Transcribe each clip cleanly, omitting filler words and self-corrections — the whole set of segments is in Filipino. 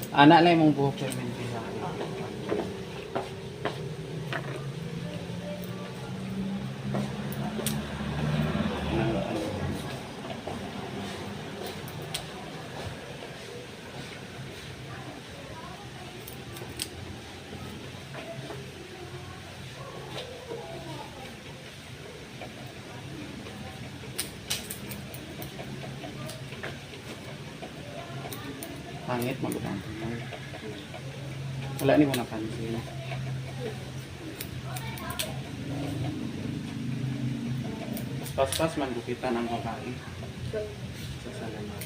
Anak lang mong buhok permente ha. Pangit magutang. Wala ni mo napansin. Pas-pas man gupitan ang babae. Sa salamat.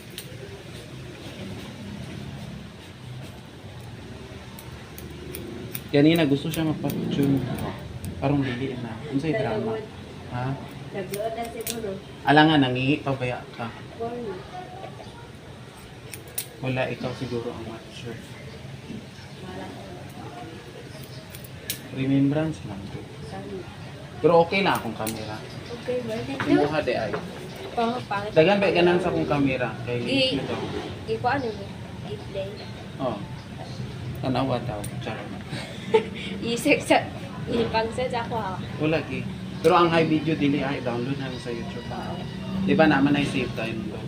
Kanina gusto siya magpa-tune. Parang lili na. Ano sa'yo drama? Ha? Nagluod na siguro. Alangan, nangingi pa baya ka. Corny. Wala, ikaw siguro ang watcher. Remembrance lang. Sorry. Pero okay na akong kamera. Okay, ba? Dito. Imuha de ay. Pangit. Dagan ba ganan sa akong kamera? Kay ito. Iko ano ba? I-play. Oh. Tanawa daw. Charot. I-sex sa... I-pang-sex ako ha. Wala ki. Pero ang high video dili ay download na sa YouTube. Di ba naman ay save time doon?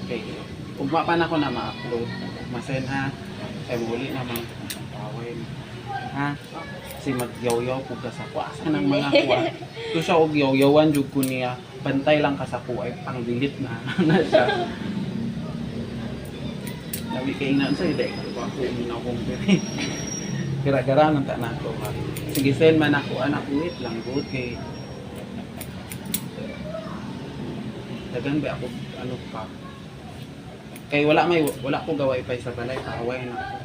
Okay. Ugma pa na ako na ma-upload. Masen ha. Ay muli naman. Pawin. Ha? Kasi mag-yaw-yaw po ka sa kuwa. Asa ng mga kuwa. Ito siya og yaw-yawan jud ko niya. Bantay lang ka sa kuwa. Ay pang-delete na. Na siya. Labi kay na sa ide. Ako na akong pwede. Gara-gara ng tanan ko ha. Sige send man ako. Anak wait lang. Good kay. Dagan ba ako ano pa. Kay wala ko gaway pa sa balay, kaaway na ako.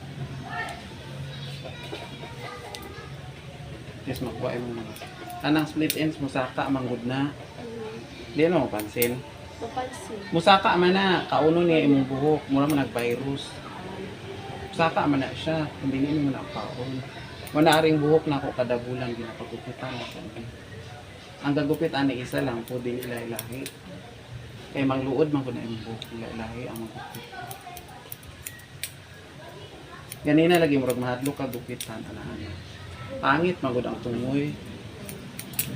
Yes, magkuha mo mga. Anang split ends, musaka, manggod na. Di ano, pansin. Mapansin. Musaka man na, kauno niya imong buhok, mura man nag-virus. Musaka man na siya, hindi niya mo na kaon. Manaring buhok na ako kada bulan, ginapagupitan. Ang gagupitan ni isa lang po, din ilahi-lahi. Kaya mangluod man ko na yung buhok, ilahi ang magupit. Ganina lagi murag mahadlok ka gupitan, anahan. Pangit, magod ang tungoy.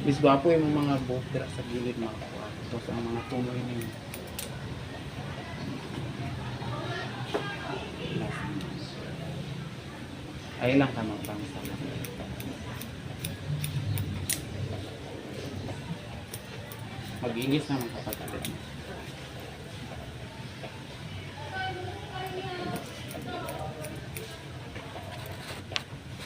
Bis gwapo yung mga buhok dira sa gilid mga kuha. Tapos ang mga tungoy niyo. Ay lang ka magpangsa. Mag-ingis naman kapag